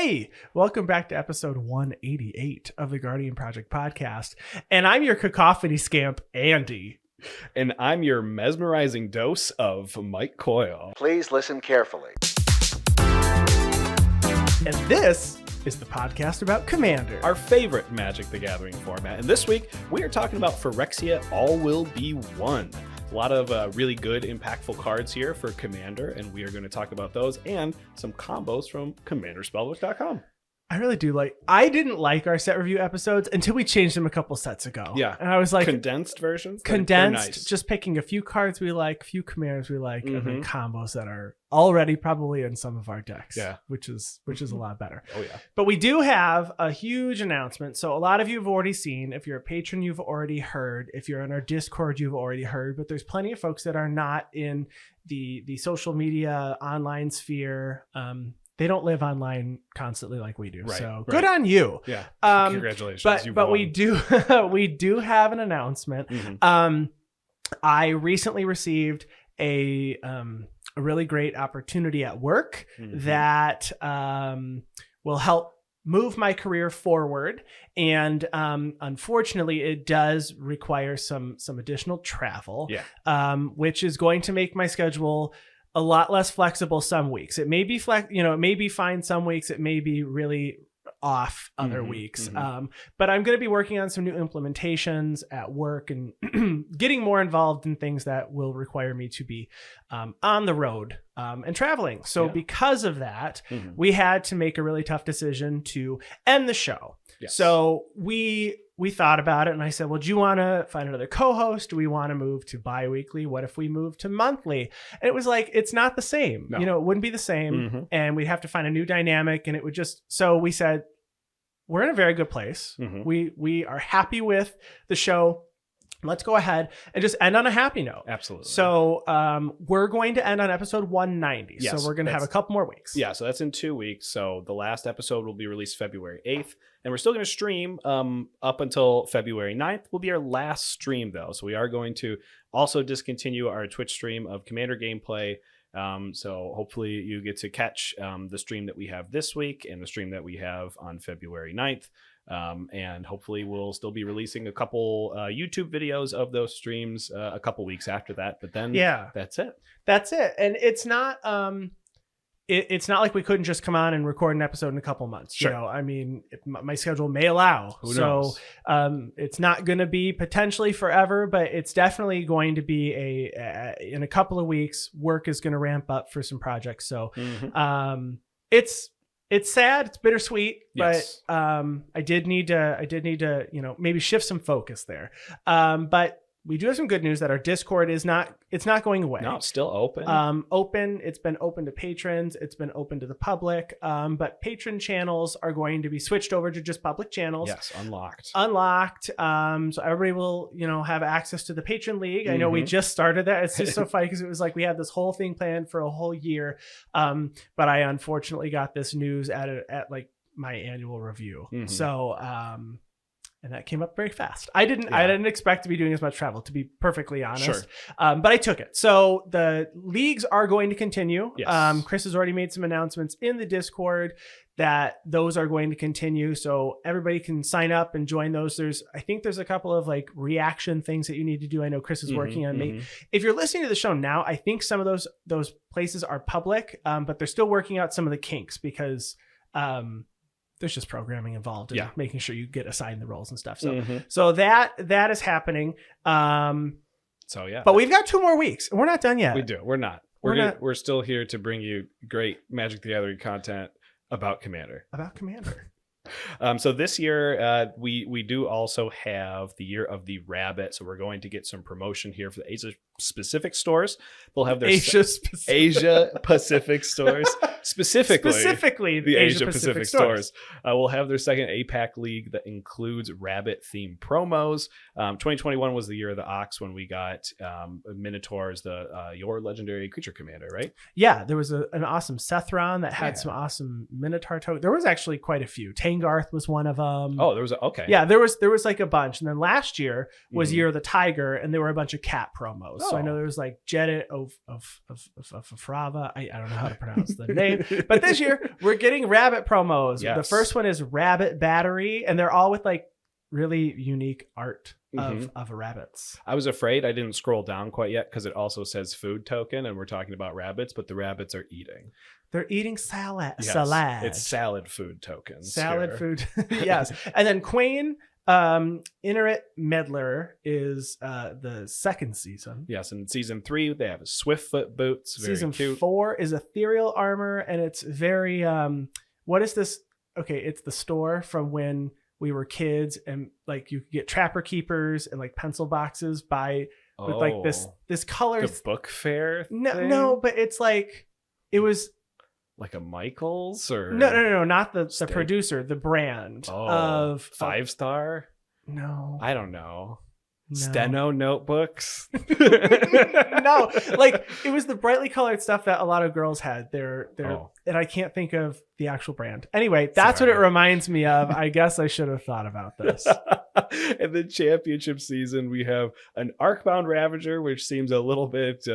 Hey, welcome back to episode 188 of the Guardian Project podcast. And I'm your cacophony scamp, Andy. And I'm your mesmerizing dose of Mike Coyle. Please listen carefully. And this is the podcast about Commander. Our favorite Magic the Gathering format. And this week, we are talking about Phyrexia All Will Be One. A lot of really good, impactful cards here for Commander, and we are going to talk about those and some combos from CommanderSpellbook.com. I really do I didn't like our set review episodes until we changed them a couple sets ago. Yeah. And I was like... Condensed versions? Condensed, nice. Just picking a few cards we like, a few commanders we like, and then Mm-hmm. combos that are already probably in some of our decks. Yeah. Which is a lot better. Oh, yeah. But we do have a huge announcement. So a lot of you have already seen. If you're a patron, you've already heard. If you're in our Discord, you've already heard. But there's plenty of folks that are not in the social media online sphere. They don't live online constantly like we do. Right, So right. Good on you. Yeah. Congratulations. But we do have an announcement. Mm-hmm. I recently received a really great opportunity at work that will help move my career forward. And unfortunately, it does require some additional travel, which is going to make my schedule a lot less flexible some weeks. It may be it may be fine some weeks. It may be really off other weeks. But I'm going to be working on some new implementations at work and getting more involved in things that will require me to be on the road and traveling. So because of that, we had to make a really tough decision to end the show. Yes. So we thought about it, and I said, well, do you want to find another co-host? Do we want to move to bi-weekly? What if we move to monthly? And it was like, it's not the same. No. It wouldn't be the same. And we'd have to find a new dynamic. And it would so we said, we're in a very good place. We are happy with the show. Let's go ahead and just end on a happy note. Absolutely. So we're going to end on episode 190. Yes, so we're going to have a couple more weeks. Yeah, so that's in 2 weeks. So the last episode will be released February 8th. And we're still going to stream up until February 9th. Will be our last stream, though. So we are going to also discontinue our Twitch stream of Commander gameplay. So hopefully you get to catch the stream that we have this week and the stream that we have on February 9th. And hopefully we'll still be releasing a couple YouTube videos of those streams a couple weeks after that. But then that's it. That's it. And it's not it's not like we couldn't just come on and record an episode in a couple months. Sure. You know, I mean, my schedule may allow. Who knows? So it's not going to be potentially forever, but it's definitely going to be in a couple of weeks. Work is going to ramp up for some projects. So it's sad, it's bittersweet, but I did need to maybe shift some focus there. But we do have some good news that our Discord it's not going away. No, it's still open. It's been open to patrons. It's been open to the public. But patron channels are going to be switched over to just public channels. Yes, unlocked. So everybody will, have access to the patron league. I know we just started that. It's just so funny because it was like we had this whole thing planned for a whole year. But I unfortunately got this news at like my annual review. So, and that came up very fast. I didn't expect to be doing as much travel, to be perfectly honest. Sure. But I took it. So the leagues are going to continue. Yes. Chris has already made some announcements in the Discord that those are going to continue. So everybody can sign up and join those. I think there's a couple of like reaction things that you need to do. I know Chris is working on me. If you're listening to the show now, I think some of those places are public, but they're still working out some of the kinks because, there's just programming involved in making sure you get assigned the roles and stuff. So that is happening. But we've got 2 more weeks and we're not done yet. We do. We're not. We're still here to bring you great Magic the Gathering content about Commander. So this year, we do also have the Year of the Rabbit. So we're going to get some promotion here for the Asia-Pacific stores. They'll have their Asia-Pacific stores. Specifically the Asia-Pacific stores. We'll have their second APAC League that includes Rabbit-themed promos. 2021 was the year of the Ox when we got Minotaurs, your legendary creature commander, right? Yeah, there was an awesome Sethron that had some awesome Minotaur tokens. There was actually quite a few. Tangarth was one of them. Oh, there was okay. Yeah, there was like a bunch. And then last year was Year of the Tiger, and there were a bunch of cat promos. So I know there was like Jedit of Frava. I don't know how to pronounce the name. But this year we're getting rabbit promos. Yes. The first one is Rabbit Battery, and they're all with like really unique art of rabbits. I was afraid I didn't scroll down quite yet because it also says food token and we're talking about rabbits, but the rabbits are eating. They're eating salad. Yes, salad. It's salad food tokens. Salad here. food. Yes. And then Queen Inuit Meddler is the second season. Yes, in season 3 they have Swiftfoot boots. Very Season cute. 4 is Ethereal Armor, and it's very what is this? Okay, it's the store from when we were kids, and like you could get Trapper Keepers and like pencil boxes with like this color. The book fair thing? No, but it's like it was like a Michaels or no, not the producer, the brand of 5 Star. No, I don't know. No. Steno notebooks. No, like it was the brightly colored stuff that a lot of girls had. They're and I can't think of the actual brand. Anyway, that's what it reminds me of. I guess I should have thought about this. In the championship season, we have an Arcbound Ravager, which seems a little bit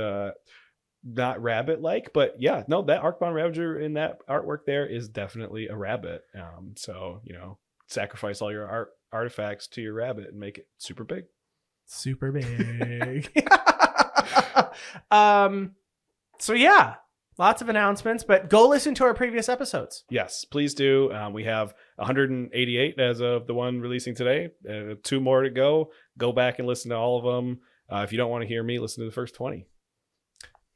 not rabbit like, but yeah, no, that Arcbound Ravager in that artwork there is definitely a rabbit. So sacrifice all your artifacts to your rabbit and make it super big. Super big. So yeah, lots of announcements, but go listen to our previous episodes. Yes, please do. We have 188 as of the one releasing today. 2 more to go. Go back and listen to all of them. If you don't want to hear me, listen to the first 20.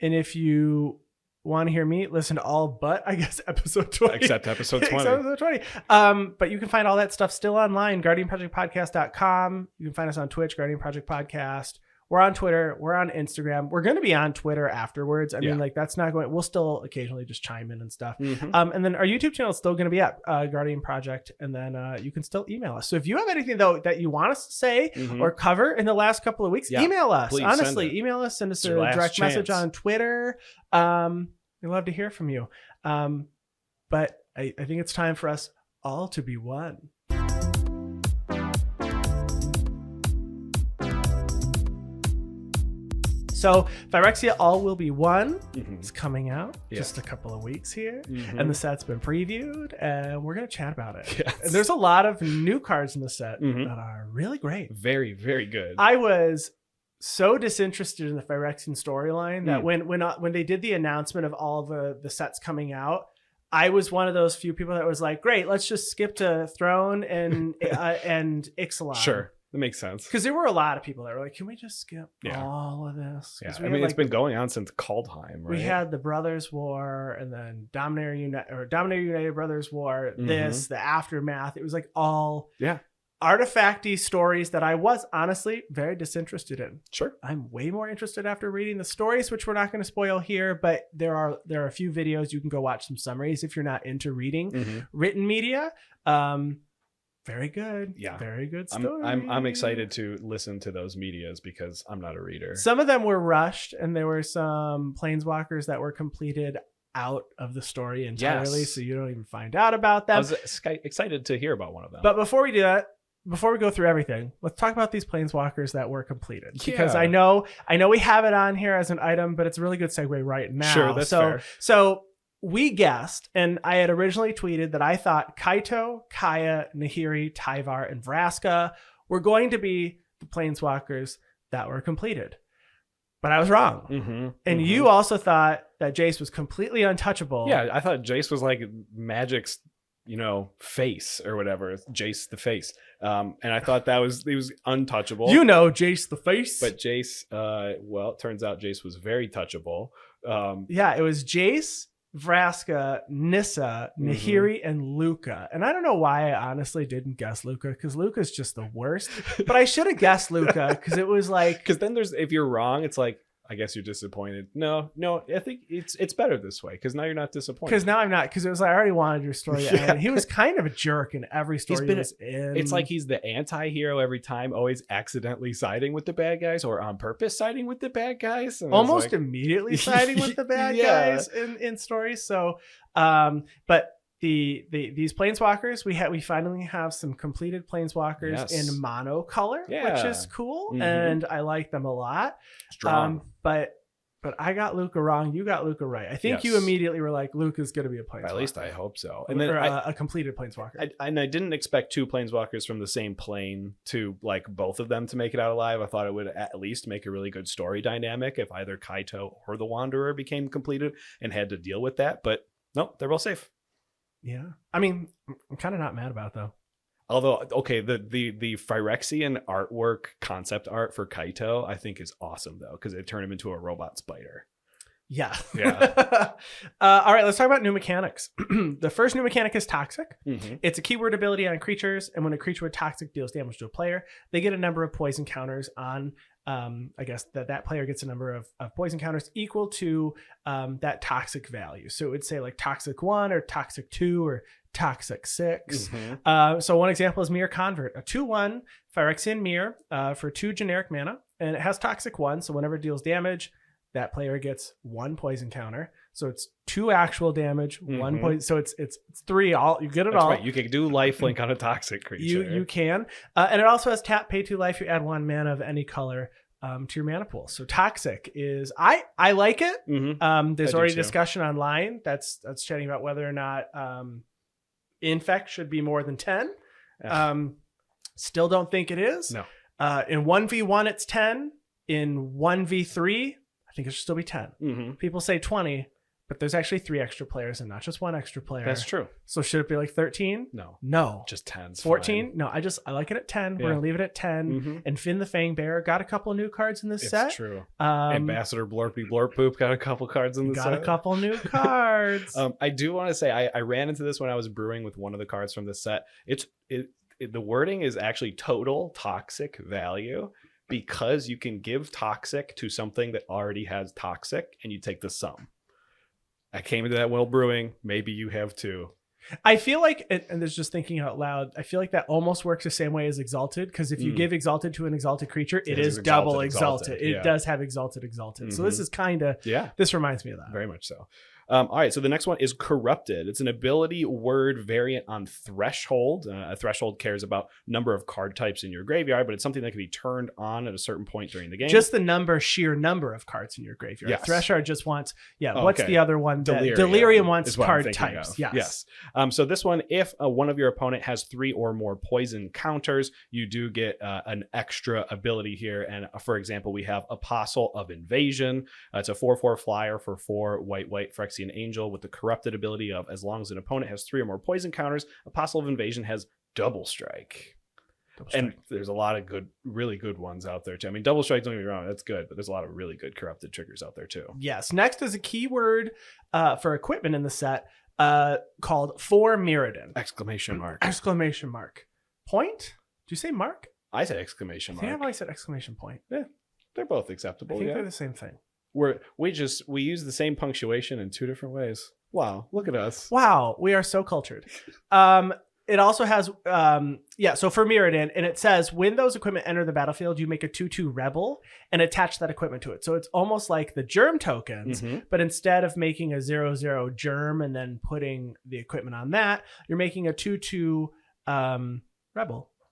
And if you want to hear me, listen to all but, I guess, episode 20. Except episode 20. Except episode 20. But you can find all that stuff still online, guardianprojectpodcast.com. You can find us on Twitch, Guardian Project Podcast. We're on Twitter. We're on Instagram. We're going to be on Twitter afterwards. I mean, like, that's not going... We'll still occasionally just chime in and stuff. Mm-hmm. And then our YouTube channel is still going to be up, Guardian Project. And then you can still email us. So if you have anything, though, that you want us to say or cover in the last couple of weeks, email us. Please honestly, email us. Send us a direct message on Twitter. We'd love to hear from you. But I think it's time for us all to be one. So Phyrexia All Will Be One is coming out just a couple of weeks here. And the set's been previewed, and we're going to chat about it. Yes. And there's a lot of new cards in the set that are really great. Very, very good. I was so disinterested in the Phyrexian storyline that when they did the announcement of all the sets coming out, I was one of those few people that was like, great, let's just skip to Throne and Ixalan. Sure. That makes sense. Because there were a lot of people that were like, can we just skip all of this? Yeah. I mean, it's been going on since Kaldheim, right? We had the Brothers War, and then Dominator United Brothers War, the Aftermath. It was like all artifacty stories that I was honestly very disinterested in. Sure. I'm way more interested after reading the stories, which we're not going to spoil here, but there are a few videos you can go watch some summaries if you're not into reading written media. Very good. Yeah. Very good story. I'm excited to listen to those medias because I'm not a reader. Some of them were rushed, and there were some planeswalkers that were completed out of the story entirely, so you don't even find out about them. I was excited to hear about one of them. But before we do that, before we go through everything, let's talk about these planeswalkers that were completed. Because I know we have it on here as an item, but it's a really good segue right now. Sure, that's fair. So we guessed, and I had originally tweeted that I thought Kaito, Kaya, Nahiri, Tyvar, and Vraska were going to be the planeswalkers that were completed. But I was wrong. And you also thought that Jace was completely untouchable. Yeah, I thought Jace was like Magic's, face or whatever. Jace the face. And I thought he was untouchable. Jace the face. But Jace, it turns out Jace was very touchable. It was Jace, Vraska, Nissa, Nahiri, and Luca. And I don't know why I honestly didn't guess Luca, because Luca's just the worst. But I should have guessed Luca, because it was like... Because then if you're wrong, it's like, I guess you're disappointed. No, I think it's better this way, because now you're not disappointed. Because now I'm not, because it was like, I already wanted your story to end. He was kind of a jerk in every story he was in. It's like he's the anti-hero every time, always accidentally siding with the bad guys or on purpose siding with the bad guys. And almost immediately siding with the bad guys in stories. So, but these planeswalkers, we finally have some completed planeswalkers in mono color, which is cool, and I like them a lot. Strong. But I got Luca wrong. You got Luca right. I think you immediately were like, Luca's going to be a planeswalker. At least I hope so. And then a completed planeswalker. I didn't expect 2 planeswalkers from the same plane to like both of them to make it out alive. I thought it would at least make a really good story dynamic if either Kaito or the Wanderer became completed and had to deal with that. But no, they're both safe. Yeah. I mean, I'm kind of not mad about it, though. Although, okay, the Phyrexian artwork, concept art for Kaito, I think is awesome, though, because they turn him into a robot spider. Yeah. Yeah. All right, let's talk about new mechanics. The first new mechanic is Toxic. Mm-hmm. It's a keyword ability on creatures, and when a creature with Toxic deals damage to a player, they get a number of poison counters on, I guess that player gets a number of poison counters equal to that Toxic value. So it would say like Toxic 1 or Toxic 2 or Toxic 6. Mm-hmm. So one example is Mirror Convert, a 2/1 Phyrexian Mirror for 2 generic mana, and it has Toxic 1. So whenever it deals damage, that player gets 1 poison counter. So it's 2 actual damage, 1 poison. So it's 3 all. You get it all. Right. You can do lifelink on a Toxic creature. You can, and it also has tap, pay 2 life. You add 1 mana of any color to your mana pool. So Toxic is I like it. Mm-hmm. There's already discussion online that's chatting about whether or not Infect should be more than 10. Still don't think it is. No. In 1v1 it's 10. In 1v3 I think it should still be 10. Mm-hmm. People say 20, but there's actually 3 extra players and not just 1 extra player. That's true. So should it be like 13? No. Just 10. 14? Fine. No, I like it at 10. We're going to leave it at 10. Mm-hmm. And Finn the Fang Bearer got a couple new cards in this set. It's true. Ambassador Blorpy Blorpoop got a couple cards in the set. Got a couple new cards. I do want to say I ran into this when I was brewing with one of the cards from the set. The wording is actually total Toxic value, because you can give Toxic to something that already has Toxic and you take the sum. I came into that while brewing. Maybe you have too. I feel like, and there's just thinking out loud, I feel like that almost works the same way as Exalted, because if you give Exalted to an Exalted creature, it is double Exalted. It does have Exalted. Mm-hmm. So this is kind of, this reminds me of that. Very much so. All right, so the next one is Corrupted. It's an ability word variant on Threshold. A Threshold cares about number of card types in your graveyard, but it's something that can be turned on at a certain point during the game. Just the sheer number of cards in your graveyard. Yes. Threshold just wants, what's the other one? Delirium wants card types. Yes. So this one, if one of your opponent has 3 or more poison counters, you do get an extra ability here. And for example, we have Apostle of Invasion. It's a 4/4 flyer for 4 white Phyrexian Angel with the corrupted ability of, as long as an opponent has 3 or more poison counters, Apostle of Invasion has Double Strike. And there's a lot of really good ones out there too. I mean, Double Strike, don't get me wrong, that's good, but there's a lot of really good corrupted triggers out there too. Yes. Next is a keyword for equipment in the set called For Mirrodin. Exclamation mark. Exclamation mark. Point? Did you say mark? I said exclamation mark. I think I've always said exclamation point. Yeah, they're both acceptable. I think they're the same thing. We use the same punctuation in 2 different ways. Wow, look at us. Wow, we are so cultured. It also has so for Mirrodin, and it says when those equipment enter the battlefield, you make a 2/2 rebel and attach that equipment to it. So it's almost like the germ tokens, but instead of making a 0/0 germ and then putting the equipment on that, you're making a 2/2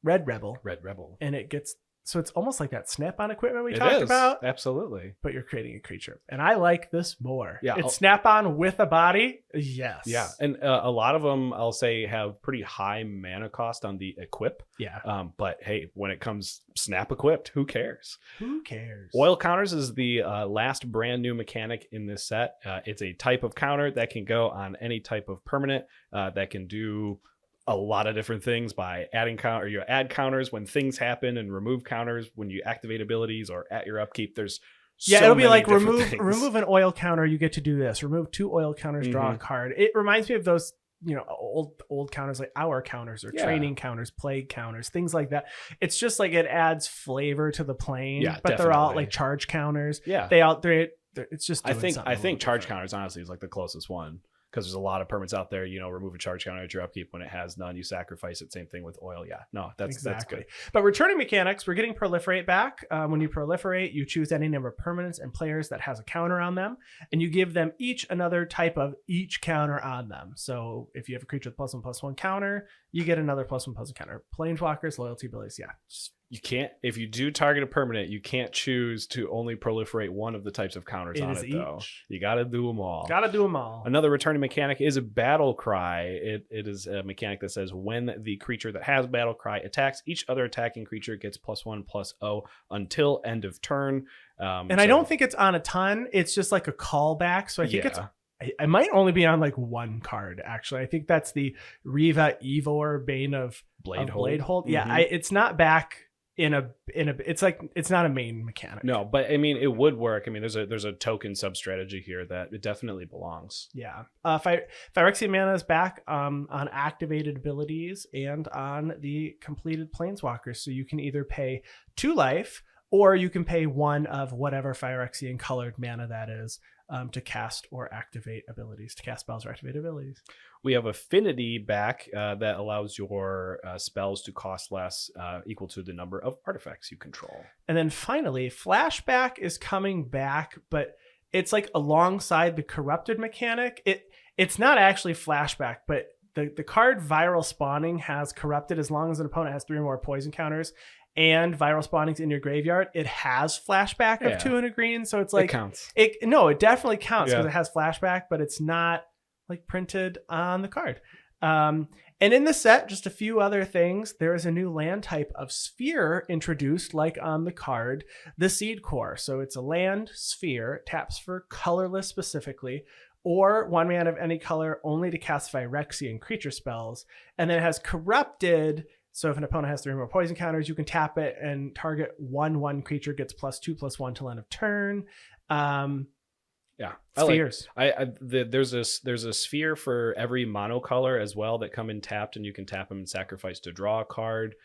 red rebel, and it gets. So it's almost like that snap-on equipment we talked about. Absolutely. But you're creating a creature. And I like this more. Yeah. It's snap-on with a body. Yes. Yeah. And a lot of them, I'll say, have pretty high mana cost on the equip. Yeah. But hey, when it comes snap equipped, who cares? Who cares? Oil counters is the last brand new mechanic in this set. It's a type of counter that can go on any type of permanent that can do a lot of different things by adding counter. You add counters when things happen and remove counters when you activate abilities or at your upkeep. There's it'll be like remove an oil counter, you get to do this. Remove 2 oil counters, draw a card. It reminds me of those, old counters like hour counters or training counters, plague counters, things like that. It's just like it adds flavor to the plane. Yeah, but they're all like charge counters. Yeah, it's just. I think charge counters honestly is like the closest one. because there's a lot of permits out there. Remove a charge counter at your upkeep. When it has none, you sacrifice it. Same thing with oil. Yeah, no, that's good. But returning mechanics, we're getting proliferate back. When you proliferate, you choose any number of permanents and players that has a counter on them, and you give them each another type of each counter on them. So if you have a creature with +1/+1 counter, you get another +1/+1 counter. Planeswalkers, loyalty abilities, yeah. You can't, if you do target a permanent, you can't choose to only proliferate one of the types of counters on it, though. You got to do them all. Another returning mechanic is a battle cry. It is a mechanic that says when the creature that has battle cry attacks, each other attacking creature gets +1/+0 until end of turn. I don't think it's on a ton. It's just like a callback. So I think I might only be on like one card, actually. I think that's the Riva Evor Bane of Bladehold. Yeah, it's not back it's like it's not a main mechanic. No, but I mean it would work. I mean there's a token sub strategy here that it definitely belongs. Yeah. Phyrexia mana is back on activated abilities and on the completed planeswalkers. So you can either pay 2 life or you can pay 1 of whatever Phyrexian colored mana that is to cast or activate abilities, to cast spells or activate abilities. We have Affinity back that allows your spells to cost less, equal to the number of artifacts you control. And then finally, Flashback is coming back, but it's like alongside the Corrupted mechanic. It's not actually Flashback, but the card Viral Spawning has Corrupted as long as an opponent has 3 or more poison counters. And Viral Spawning's in your graveyard, it has Flashback of 200 green. So it's like, it counts. It definitely counts because it has Flashback, but it's not like printed on the card. And in the set, just a few other things. There is a new land type of sphere introduced, like on the card, the Seed Core. So it's a land sphere, taps for colorless specifically, or 1 mana of any color only to cast Phyrexian creature spells. And then it has Corrupted. So if an opponent has 3 or more poison counters, you can tap it and target 1/1 creature gets +2/+1 till end of turn. Spheres. There's a sphere for every monocolor as well that come in tapped, and you can tap them and sacrifice to draw a card.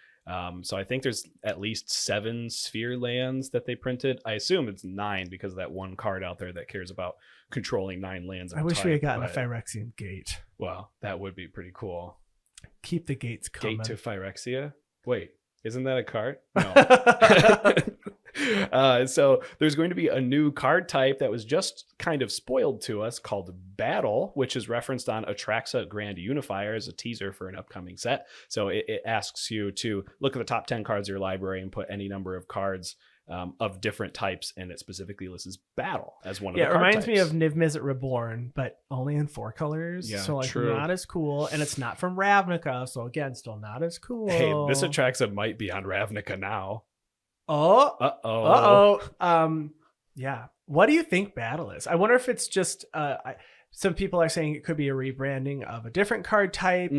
So I think there's at least 7 sphere lands that they printed. I assume it's 9 because of that one card out there that cares about controlling 9 lands. I wish we had gotten a Phyrexian gate. Well, that would be pretty cool. Keep the gates coming. Gate to Phyrexia? Wait, isn't that a card? No. So there's going to be a new card type that was just kind of spoiled to us called Battle, which is referenced on Atraxa Grand Unifier as a teaser for an upcoming set. So it asks you to look at the top 10 cards of your library and put any number of cards of different types, and it specifically lists Battle as one of the card types. It reminds me of Niv Mizzet Reborn, but only in 4 colors. Yeah, so like true. Not as cool, and it's not from Ravnica, so again, still not as cool. Hey, this Atraxa might be on Ravnica now. Yeah. What do you think Battle is? I wonder if it's just some people are saying it could be a rebranding of a different card type.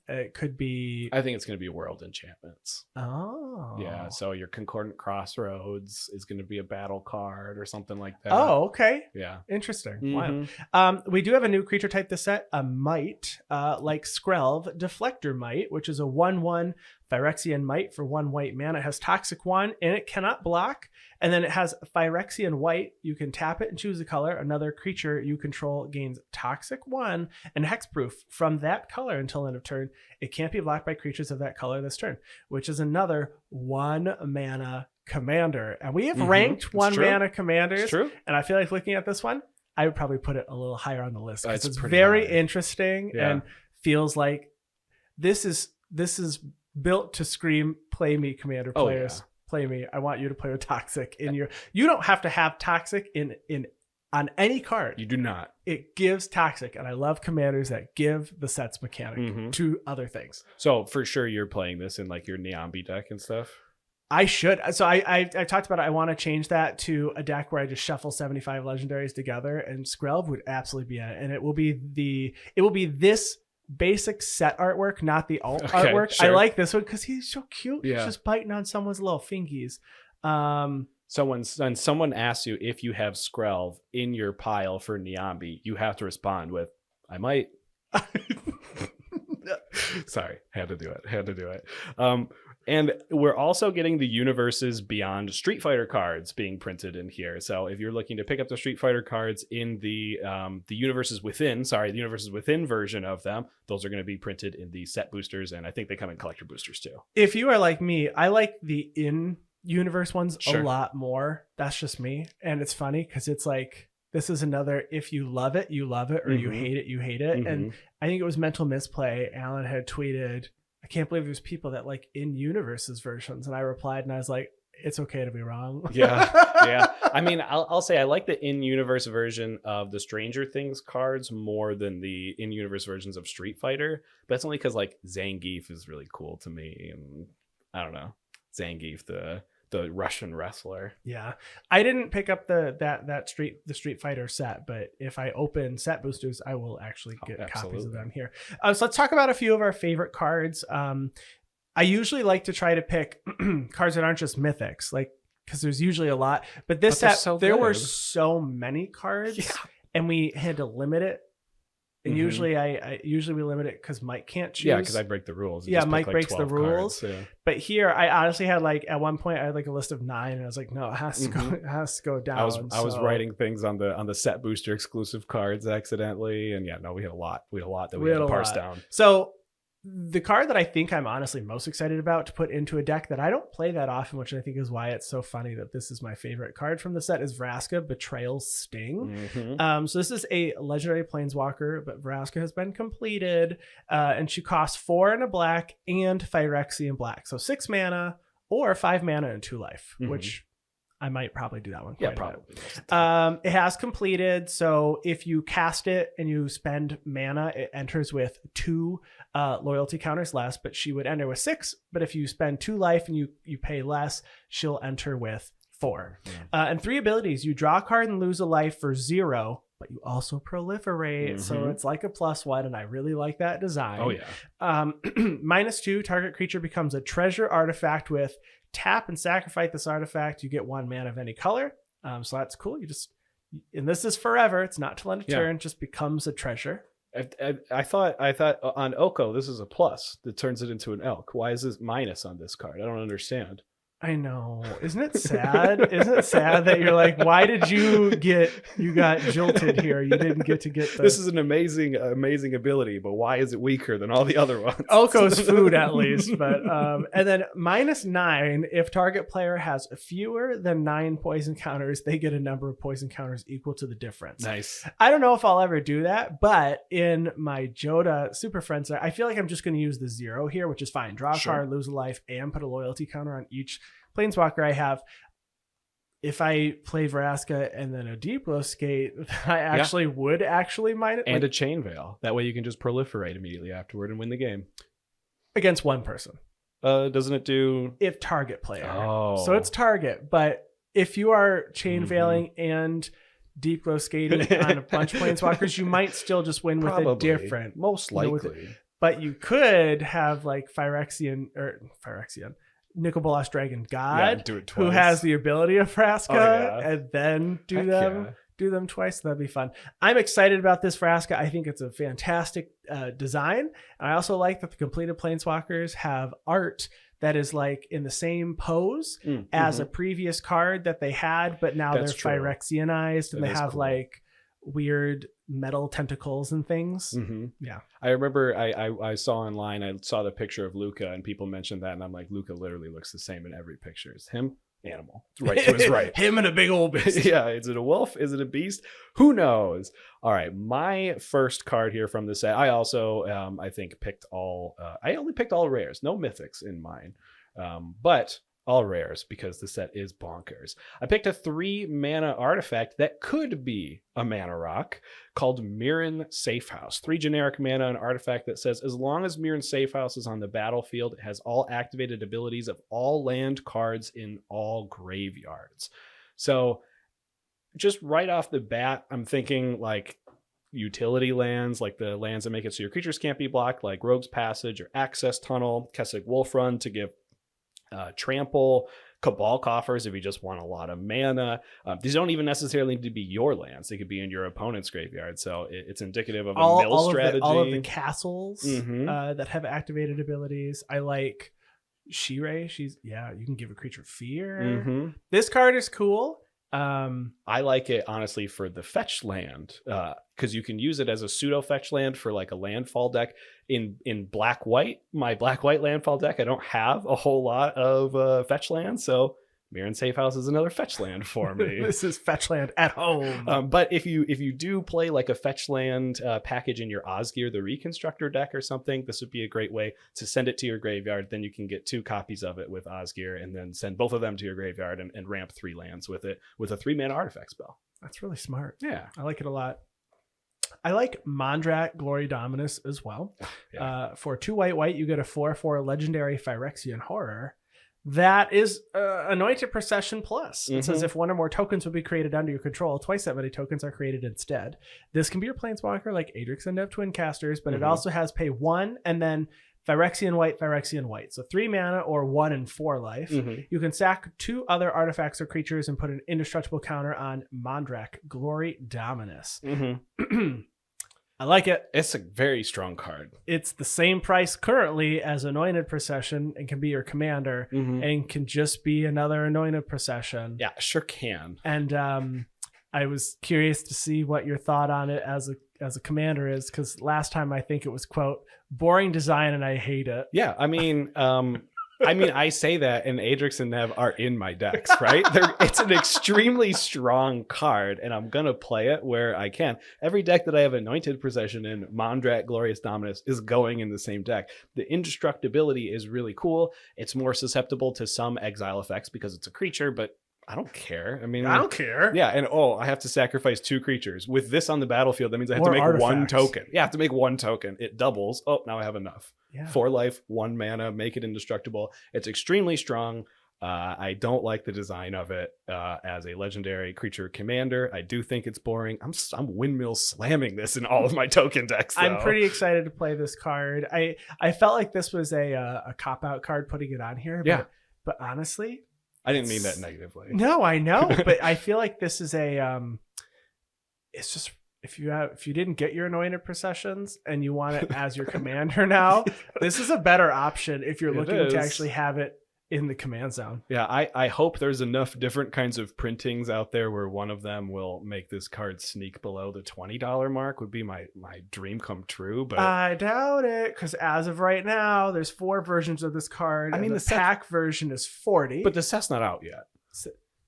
It could be. I think it's going to be World Enchantments. Oh. Yeah. So your Concordant Crossroads is going to be a battle card or something like that. Oh, okay. Yeah. Interesting. Wow. We do have a new creature type this set, a Might, like Skrelv, Deflector Might, which is a 1/1 Phyrexian Might for 1 white mana. It has Toxic 1 and it cannot block. And then it has Phyrexian White. You can tap it and choose a color. Another creature you control gains Toxic 1 and Hexproof from that color until end of turn. It can't be blocked by creatures of that color this turn, which is another 1 mana commander. And we have ranked 1 mana commanders. It's true. And I feel like looking at this one, I would probably put it a little higher on the list because it's very interesting and feels like this is built to scream, play me, commander players. Yeah. Play me. I want you to play with Toxic in your. You don't have to have Toxic in on any card. You do not. It gives Toxic, and I love commanders that give the sets mechanic to other things. So for sure, you're playing this in like your Neombi deck and stuff. I should. So I talked about it. I want to change that to a deck where I just shuffle 75 legendaries together, and Skrelv would absolutely be in it. And it will be this basic set artwork, not the alt artwork. Sure. I like this one because he's so cute. Yeah. He's just biting on someone's little fingies. Someone asks you if you have Skrelv in your pile for Neombi, you have to respond with, I might. Sorry, had to do it. And we're also getting the Universes Beyond Street Fighter cards being printed in here. So if you're looking to pick up the Street Fighter cards in the Universes Within, the Universes Within version of them, those are going to be printed in the set boosters, and I think they come in collector boosters too. If you are like me, I like the in-universe ones Sure. a lot more. That's just me. And it's funny because it's like, this is another, if you love it, you love it, or you hate it, you hate it. And I think it was Mental Misplay. Alan had tweeted, I can't believe there's people that like in-universes versions. And I replied and I was like, it's okay to be wrong. Yeah. I mean, I'll say I like the in-universe version of the Stranger Things cards more than the in-universe versions of Street Fighter. But that's only because like Zangief is really cool to me. And I don't know, Zangief, the Russian wrestler. Yeah, I didn't pick up the Street Fighter set, but if I open set boosters, I will actually get copies of them here. So let's talk about a few of our favorite cards. I usually like to try to pick cards that aren't just mythics, like because there's usually a lot. But this set, there were so many cards, and we had to limit it. And usually we limit it because Mike can't choose. Yeah, because I break the rules. Mike breaks the rules. Cards, yeah. But here, I honestly had like at one point I had like a list of 9, and I was like, no, it has to go. It has to go down. I was writing things on the set booster exclusive cards accidentally, and we had a lot. We had a lot that we had to parse down. So the card that I think I'm honestly most excited about to put into a deck that I don't play that often, which I think is why it's so funny that this is my favorite card from the set, is Vraska, Betrayal's Sting. So this is a legendary planeswalker, but Vraska has been completed, and she costs 4 and a black and Phyrexia in black. So 6 mana or 5 mana and 2 life, which I might probably do that one. Probably. It has completed. So if you cast it and you spend mana, it enters with 2 loyalty counters less, but she would enter with 6. But if you spend 2 life and you pay less, she'll enter with 4. And 3 abilities. You draw a card and lose a life for 0, but you also proliferate. So it's like a +1, and I really like that design. Oh, yeah. -2, target creature becomes a treasure artifact with tap and sacrifice this artifact. You get 1 mana of any color. So that's cool. And this is forever. It's not till end of turn. Just becomes a treasure. I thought on Oko this is a plus that turns it into an elk. Why is this minus on this card? I don't understand. I know. Isn't it sad? Isn't it sad that you're like, why did you got jilted here? You didn't get to get This is an amazing ability, but why is it weaker than all the other ones? Oko's food at least, but and then -9, if target player has fewer than 9 poison counters, they get a number of poison counters equal to the difference. Nice. I don't know if I'll ever do that, but in my Joda Super Friends, I feel like I'm just going to use the 0 here, which is fine. Draw a card, lose a life, and put a loyalty counter on each planeswalker I have. If I play Vraska and then a Deep Glow Skate, I actually would mine it. And a Chain Veil. That way you can just proliferate immediately afterward and win the game. Against one person. Doesn't it do... If target player. Oh. So it's target, but if you are Chain Veiling and Deep Glow Skating on a bunch of planeswalkers, you might still just win with a different... Most likely. But you could have like Phyrexian... Nicol Bolas Dragon God, who has the ability of Vraska, and then do them twice. That'd be fun. I'm excited about this Vraska. I think it's a fantastic design. And I also like that the completed planeswalkers have art that is like in the same pose as a previous card that they had, but now they're Phyrexianized, and they have like weird metal tentacles and things. Yeah, I remember I saw online, I saw the picture of Luca, and people mentioned that, and I'm like, Luca literally looks the same in every picture. It's him, animal, it's right to his right. Him and a big old beast. Yeah, is it a wolf? Is it a beast? Who knows? All right, my first card here from the set. I also I think picked all I only picked all rares, no mythics in mine, but all rares because the set is bonkers. I picked a 3 mana artifact that could be a mana rock called Mirren Safehouse. 3 generic mana, an artifact that says as long as Mirren Safehouse is on the battlefield, it has all activated abilities of all land cards in all graveyards. So just right off the bat, I'm thinking like utility lands, like the lands that make it so your creatures can't be blocked, like Rogue's Passage or Access Tunnel, Kessig Wolf Run to give trample, Cabal Coffers if you just want a lot of mana. These don't even necessarily need to be your lands. They could be in your opponent's graveyard. So it's indicative of a mill strategy. All of the castles that have activated abilities. I like Shirei, you can give a creature fear. Mm-hmm. This card is cool. I like it honestly for the fetch land, because you can use it as a pseudo fetch land for like a landfall deck in black white. My black white landfall deck, I don't have a whole lot of fetch lands, so Mirren Safe House is another fetch land for me. This is fetch land at home. But if you do play like a fetch land package in your Osgir the Reconstructor deck or something, this would be a great way to send it to your graveyard. Then you can get 2 copies of it with Osgir and then send both of them to your graveyard and ramp 3 lands with it with a 3-mana artifact spell. That's really smart. Yeah. I like it a lot. I like Mondrak Glory Dominus as well. Yeah. For 2 white, you get a 4/4 legendary Phyrexian Horror. That is Anointed Procession Plus. It says if 1 or more tokens would be created under your control, twice that many tokens are created instead. This can be your planeswalker like Adrix and Nev Twin Casters, but it also has pay 1 and then Phyrexian White. So 3 mana or 1 and 4 life. You can sack 2 other artifacts or creatures and put an indestructible counter on Mondrak Glory Dominus. I like it. It's a very strong card. It's the same price currently as Anointed Procession and can be your commander and can just be another Anointed Procession. Yeah, sure can. And I was curious to see what your thought on it as a commander is, because last time I think it was, quote, boring design and I hate it. Yeah, I mean, I say that, and Adrix and Nev are in my decks, right? It's an extremely strong card, and I'm going to play it where I can. Every deck that I have Anointed Procession in, Mondrak Glorious Dominus is going in the same deck. The indestructibility is really cool. It's more susceptible to some exile effects because it's a creature, but I don't care. I mean, I don't care. Yeah, and I have to sacrifice 2 creatures. With this on the battlefield, that means I have to make artifacts. 1 token. Yeah, I have to make 1 token. It doubles. Oh, now I have enough. Yeah. 4 life, 1 mana, make it indestructible. It's extremely strong. I don't like the design of it as a legendary creature commander. I do think it's boring. I'm windmill slamming this in all of my token decks, though. I'm pretty excited to play this card. I felt like this was a cop-out card putting it on here. But honestly, I didn't mean that negatively. No, I know, but I feel like this is it's just, if you didn't get your Anointed Processions and you want it as your commander now, this is a better option if you're looking to actually have it in the command zone. Yeah, I hope there's enough different kinds of printings out there where one of them will make this card sneak below the $20 mark. Would be my dream come true, but I doubt it, because as of right now, there's 4 versions of this card. I mean, the pack version is $40, but the set's not out yet.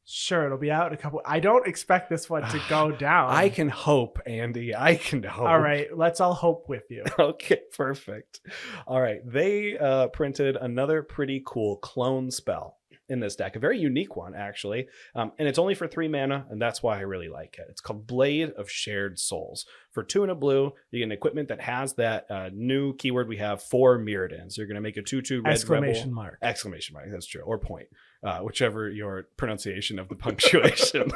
Sure, it'll be out in a couple. I don't expect this one to go down. I can hope, Andy. I can hope. All right, let's all hope with you. Okay, perfect. All right, they printed another pretty cool clone spell in this deck, a very unique one actually, and it's only for 3 mana, and that's why I really like it. It's called Blade of Shared Souls. For 2 and a blue, you get an equipment that has that new keyword we have for Mirrodins. You're going to make a 2/2 red exclamation rebel. mark. Exclamation mark. That's true. Or point, whichever your pronunciation of the punctuation.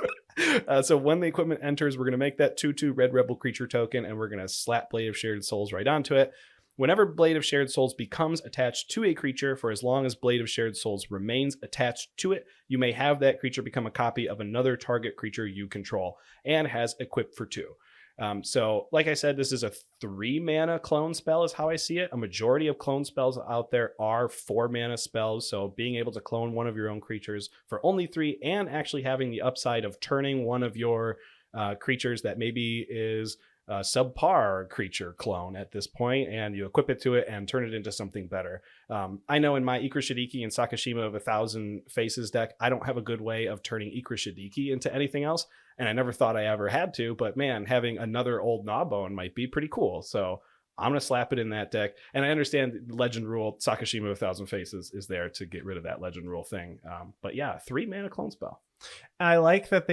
So when the equipment enters, we're going to make that 2/2 red rebel creature token, and we're going to slap Blade of Shared Souls right onto it. Whenever Blade of Shared Souls becomes attached to a creature, for as long as Blade of Shared Souls remains attached to it, you may have that creature become a copy of another target creature you control, and has equipped for 2. So like I said, this is a 3 mana clone spell is how I see it. A majority of clone spells out there are 4 mana spells. So being able to clone one of your own creatures for only 3, and actually having the upside of turning one of your creatures that maybe is a subpar creature clone at this point, and you equip it to it and turn it into something better. I know in my Ikra Shadiki and Sakashima of 1,000 Faces deck, I don't have a good way of turning Ikra Shadiki into anything else, and I never thought I ever had to, but man, having another old Gnawbone might be pretty cool. So I'm going to slap it in that deck. And I understand Legend Rule Sakashima of 1,000 Faces is there to get rid of that Legend Rule thing. But yeah, 3 mana clone spell. I like that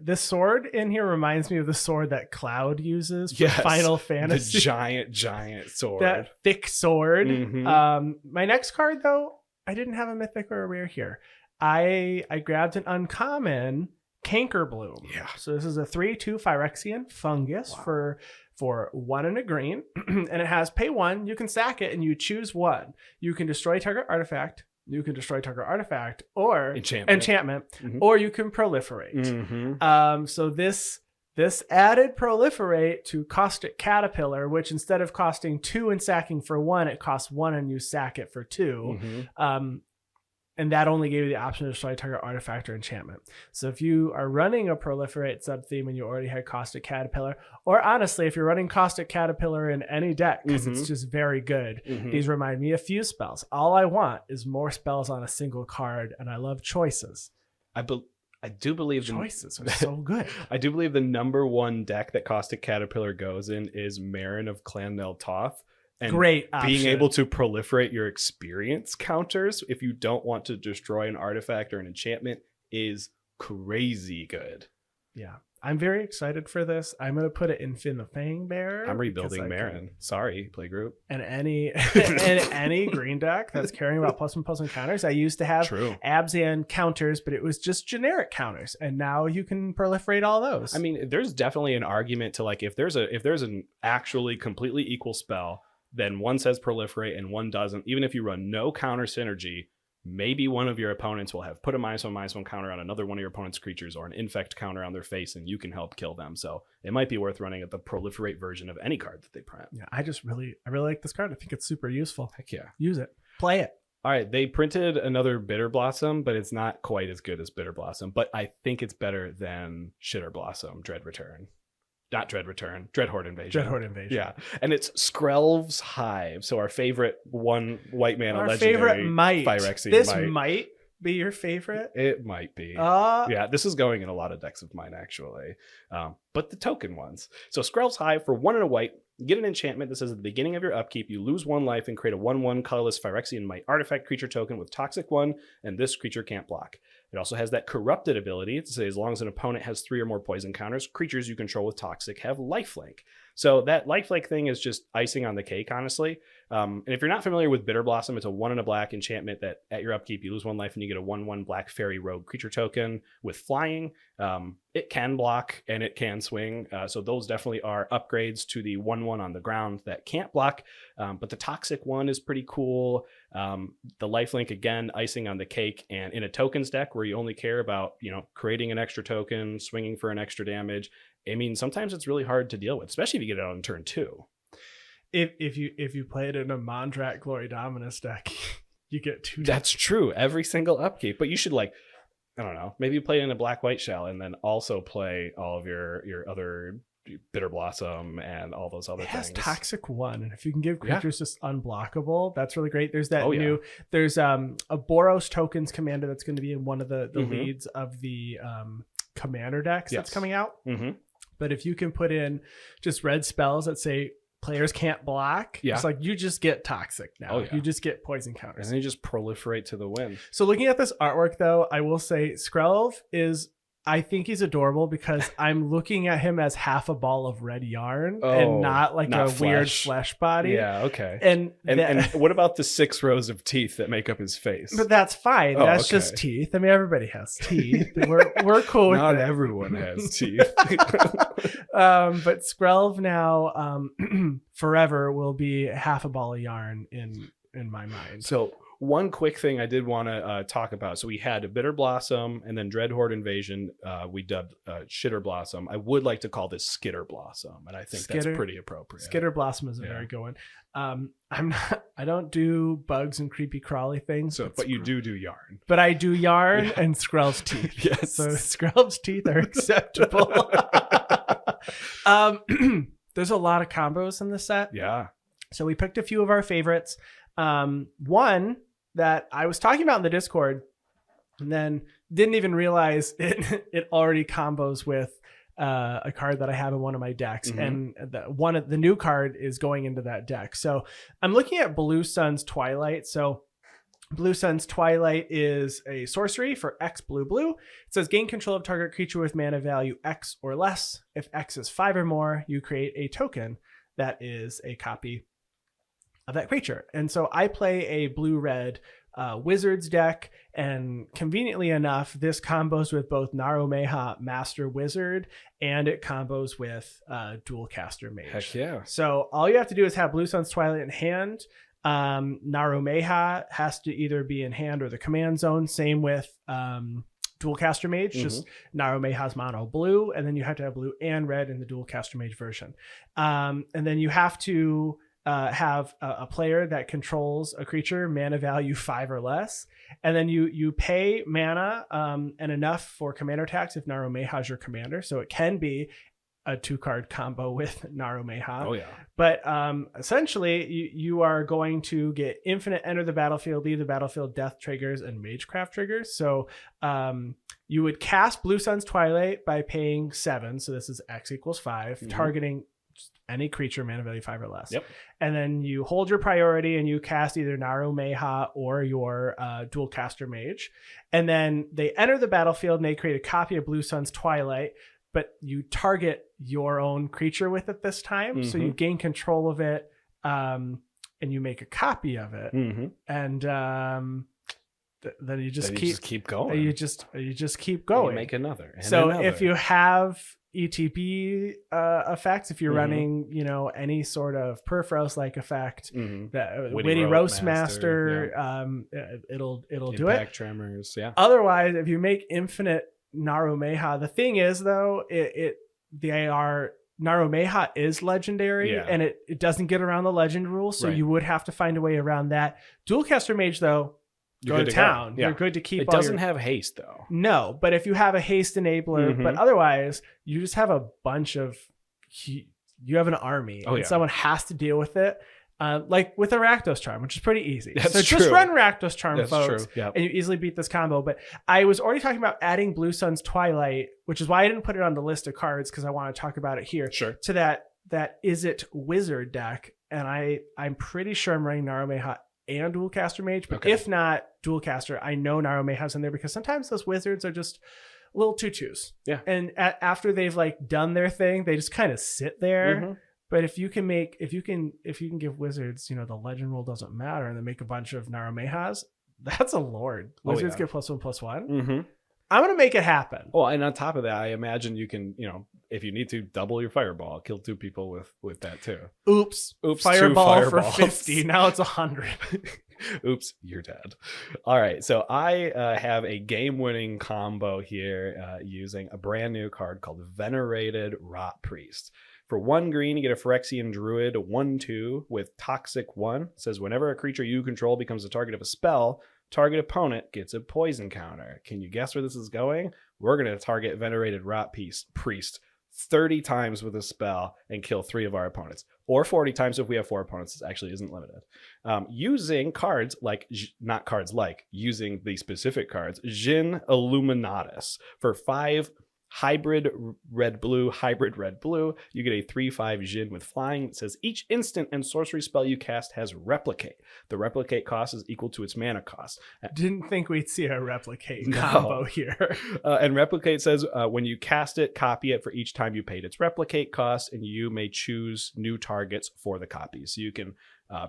this sword in here reminds me of the sword that Cloud uses for Final Fantasy. The giant sword. That thick sword. My next card, though, I didn't have a mythic or a rare here. I grabbed an uncommon Cankerbloom. Yeah. So this is a 3/2 Phyrexian fungus for 1 and a green, and it has pay 1. You can sack it and you choose 1. You can destroy target artifact. You can destroy target artifact or enchantment, or you can proliferate. So this This added Proliferate to Caustic Caterpillar, which instead of costing 2 and sacking for 1, it costs 1 and you sack it for 2. And that only gave you the option to destroy target artifact or enchantment. So if you are running a Proliferate sub-theme and you already had Caustic Caterpillar, or honestly, if you're running Caustic Caterpillar in any deck, because it's just very good, these remind me of Fuse spells. All I want is more spells on a single card, and I love choices. I do believe choices are so good. I do believe the number 1 deck that Caustic Caterpillar goes in is Marin of Clan Nel Toth. And great option. Being able to proliferate your experience counters if you don't want to destroy an artifact or an enchantment is crazy good. Yeah. I'm very excited for this. I'm going to put it in Finn the Fangbearer. I'm rebuilding Marin. Sorry, playgroup. And any green deck that's caring about +1/+1 encounters. I used to have Abzan counters, but it was just generic counters. And now you can proliferate all those. I mean, there's definitely an argument to like if there's an actually completely equal spell, then one says proliferate and one doesn't. Even if you run no counter synergy, maybe one of your opponents will have put a -1/-1 counter on another one of your opponent's creatures or an infect counter on their face, and you can help kill them. So it might be worth running at the proliferate version of any card that they print. Yeah, I really like this card. I think it's super useful. Heck yeah. Use it. Play it. All right, they printed another Bitter Blossom, but it's not quite as good as Bitter Blossom. But I think it's better than Shitter Blossom, Dread Return. Not Dread Return, Dreadhorde Invasion. Dreadhorde Invasion. Yeah. And it's Skrelv's Hive. So our favorite one white mana our legendary. Favorite might. Phyrexia this might be your favorite. It might be. Yeah, this is going in a lot of decks of mine, actually. But the token ones. So Skrelv's Hive for 1 and a white. Get an enchantment that says at the beginning of your upkeep, you lose 1 life and create a 1/1 colorless Phyrexian Might artifact creature token with Toxic 1, and this creature can't block. It also has that Corrupted ability to say as long as an opponent has 3 or more poison counters, creatures you control with Toxic have lifelink. So that lifelink thing is just icing on the cake, honestly. And if you're not familiar with Bitter Blossom, it's a 1 and a black enchantment that at your upkeep, you lose 1 life and you get a 1/1 black fairy rogue creature token with flying. It can block and it can swing. So those definitely are upgrades to the 1/1 on the ground that can't block. But the Toxic one is pretty cool. The lifelink, again, icing on the cake. And in a tokens deck where you only care about, creating an extra token, swinging for an extra damage, I mean, sometimes it's really hard to deal with, especially if you get it on turn 2. If you play it in a Mondrak Glory Dominus deck, you get 2. That's true. Every single upkeep. But you should I don't know, maybe you play it in a Black-White Shell and then also play all of your other Bitter Blossom and all those other things. It has Toxic 1, and if you can give creatures just unblockable, that's really great. There's that there's a Boros tokens commander that's going to be in one of the leads of the commander decks that's coming out. But if you can put in just red spells that say players can't block, it's like you just get Toxic now. You just get poison counters. And then you just proliferate to the win. So looking at this artwork, though, I will say Skrelv I think he's adorable because I'm looking at him as half a ball of red yarn and not a weird flesh body. Yeah, okay. And what about the 6 rows of teeth that make up his face? But that's fine. That's just teeth. I mean, everybody has teeth. We're cool with Not that. everyone has teeth. But Skrelv now forever will be half a ball of yarn in my mind. So one quick thing I did want to talk about. So we had a Bitter Blossom and then Dreadhorde Invasion. We dubbed Shitter Blossom. I would like to call this Skitter Blossom, and I think that's pretty appropriate. Skitter Blossom is a very good one. I don't do bugs and creepy crawly things. But you do yarn. But I do yarn and Skrelv's teeth. Yes. So Skrelv's teeth are acceptable. There's a lot of combos in this set. Yeah. So we picked a few of our favorites. One that I was talking about in the Discord and then didn't even realize it already combos with a card that I have in one of my decks. And the new card is going into that deck. So I'm looking at Blue Sun's Twilight. So Blue Sun's Twilight is a sorcery for X blue. It says gain control of target creature with mana value X or less. If X is 5 or more, you create a token that is a copy of that creature. And so I play a blue-red Wizards deck, and conveniently enough, this combos with both Narumeha Master Wizard, and it combos with Dual Caster Mage. Heck yeah. So all you have to do is have Blue Sun's Twilight in hand. Narumeha has to either be in hand or the command zone. Same with Dual Caster Mage, just Narumeha's mono blue, and then you have to have blue and red in the Dual Caster Mage version. And then you have to have a player that controls a creature mana value 5 or less, and then you pay mana and enough for commander attacks if Narumeha's your commander. So it can be a 2-card combo with Narumeha. Oh yeah. But essentially, you are going to get infinite enter the battlefield, leave the battlefield, death triggers, and magecraft triggers. So you would cast Blue Sun's Twilight by paying 7. So this is X equals 5, targeting any creature mana value 5 or less. Yep. And then you hold your priority and you cast either Narumeha or your Dual Caster Mage. And then they enter the battlefield and they create a copy of Blue Sun's Twilight, but you target your own creature with it this time. So you gain control of it and you make a copy of it. And then you just keep going. You just keep going. You make another. So if you have ETB effects, if you're running, any sort of Perforos-like effect, that Witty Roastmaster, it'll do it. Impact Tremors, yeah. Otherwise, if you make infinite Narumeha, the thing is though, Narumeha is legendary, and it doesn't get around the legend rule, so you would have to find a way around that. Dual Caster Mage though, go to town. You're good to keep. It doesn't have haste though. No, but if you have a haste enabler, but otherwise you just have a bunch of, you have an army, and someone has to deal with it. Like with a Rakdos Charm, which is pretty easy. Just run Rakdos Charm, folks, and you easily beat this combo. But I was already talking about adding Blue Sun's Twilight, which is why I didn't put it on the list of cards, because I want to talk about it here. To that Is It Wizard deck, and I'm pretty sure I'm running Narumeha and Dual Caster Mage, but if not Dual Caster, I know Narumeha's in there because sometimes those wizards are just little tutus. Yeah. And after they've like done their thing, they just kind of sit there. But if you can give wizards, the legend rule doesn't matter, and then make a bunch of Narumehas, that's a lord. Wizards get +1/+1. I'm gonna make it happen. Well, and on top of that, I imagine you can, if you need to, double your fireball, kill 2 people with that too. Oops, fireball for 50. Now it's 100. Oops, you're dead. All right, so I have a game-winning combo here using a brand new card called Venerated Rot Priest. For 1 green, you get a Phyrexian Druid 1/2 with Toxic 1. It says whenever a creature you control becomes the target of a spell, target opponent gets a poison counter. Can you guess where this is going? We're going to target Venerated Rot Priest 30 times with a spell and kill 3 of our opponents. Or 40 times if we have 4 opponents. This actually isn't limited. Using cards like, using the specific cards, Jin Illuminatus. For 5 hybrid red-blue, you get a 3/5 Jin with flying. It says each instant and sorcery spell you cast has replicate. The replicate cost is equal to its mana cost. Didn't think we'd see a replicate combo here. And replicate says when you cast it, copy it for each time you paid its replicate cost, and you may choose new targets for the copy. So you can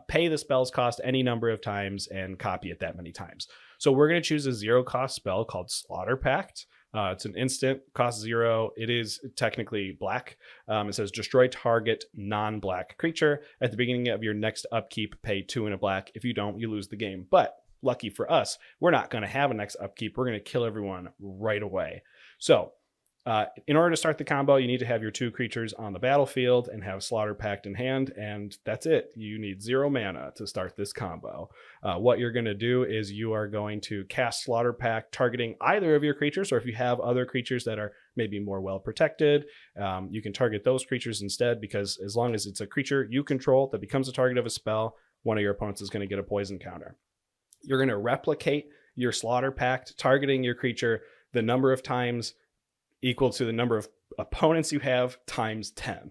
pay the spell's cost any number of times and copy it that many times. So we're going to choose a 0-cost spell called Slaughter Pact. It's an instant, cost 0. It is technically black. It says destroy target non-black creature. At the beginning of your next upkeep, pay 2 in a black. If you don't, you lose the game. But lucky for us, we're not going to have a next upkeep. We're going to kill everyone right away. So in order to start the combo, you need to have your 2 creatures on the battlefield and have Slaughter Pact in hand, and that's it. You need 0 mana to start this combo. What you're going to do is you are going to cast Slaughter Pact targeting either of your creatures, or if you have other creatures that are maybe more well protected, you can target those creatures instead, because as long as it's a creature you control that becomes a target of a spell, one of your opponents is going to get a poison counter. You're going to replicate your Slaughter Pact targeting your creature the number of times equal to the number of opponents you have times 10.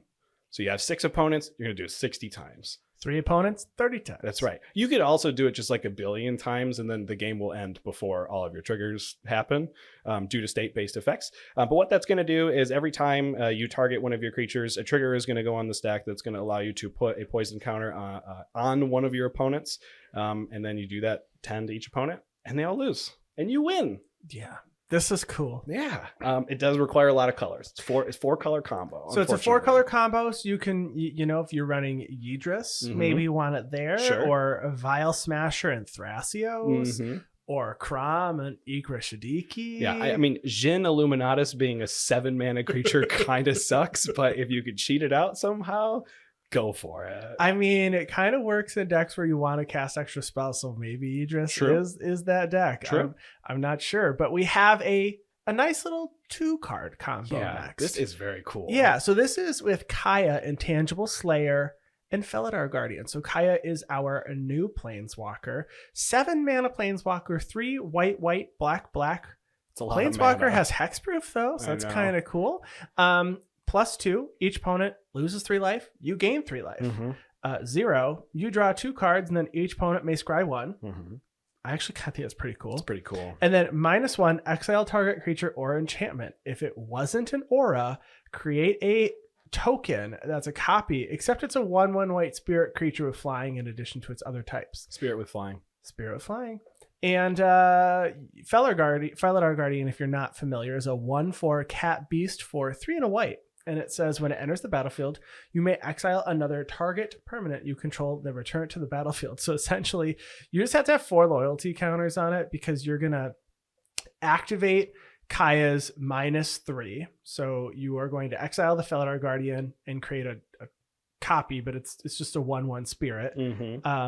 So you have 6 opponents, you're going to do it 60 times. 3 opponents, 30 times. That's right. You could also do it just like a billion times, and then the game will end before all of your triggers happen due to state-based effects. But what that's going to do is every time you target one of your creatures, a trigger is going to go on the stack that's going to allow you to put a poison counter on one of your opponents. And then you do that 10 to each opponent, and they all lose. And you win. Yeah. This is cool. Yeah. It does require a lot of colors. It's 4-color combo. So it's a 4-color combo. So you can, if you're running Yidris, maybe you want it there, or a Vile Smasher and Thrasios, or Krom and Ikra Shadiki. Yeah, I mean, Jin Illuminatus being a 7-mana creature kind of sucks, but if you could cheat it out somehow, go for it. I mean, it kind of works in decks where you want to cast extra spells, so maybe Idris is that deck. True. I'm not sure, but we have a nice little 2-card combo next. This is very cool. Yeah, so this is with Kaya, Intangible Slayer, and Felidar Guardian. So Kaya is our new Planeswalker. 7-mana Planeswalker, 3 white, black. It's a lot Planeswalker of mana. has hexproof though, so that's kind of cool. +2, each opponent loses 3 life, you gain 3 life. 0, you draw 2 cards, and then each opponent may scry 1. I actually kind of think that's pretty cool. It's pretty cool. And then -1, exile target creature or enchantment. If it wasn't an aura, create a token that's a copy, except it's a 1/1 white spirit creature with flying in addition to its other types. Spirit with flying. And Felidar Guardian, if you're not familiar, is a 1/4 cat beast for 3 and a white. And it says when it enters the battlefield, you may exile another target permanent you control, then return it to the battlefield. So essentially, you just have to have 4 loyalty counters on it because you're going to activate Kaya's -3. So you are going to exile the Felidar Guardian and create a copy, but it's just a 1/1 spirit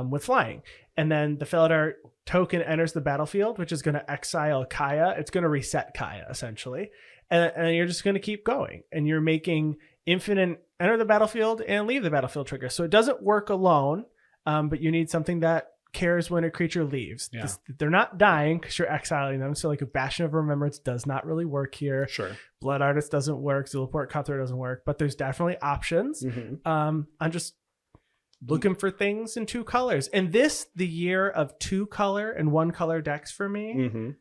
with flying. And then the Felidar token enters the battlefield, which is going to exile Kaya. It's going to reset Kaya, essentially. And you're just going to keep going. And you're making infinite enter the battlefield and leave the battlefield trigger. So it doesn't work alone, but you need something that cares when a creature leaves. Yeah. They're not dying because you're exiling them. So like a Bastion of Remembrance does not really work here. Sure. Blood Artist doesn't work. Zulaport Cutthroat doesn't work. But there's definitely options. I'm just looking for things in 2 colors. And the year of 2-color and 1-color decks for me.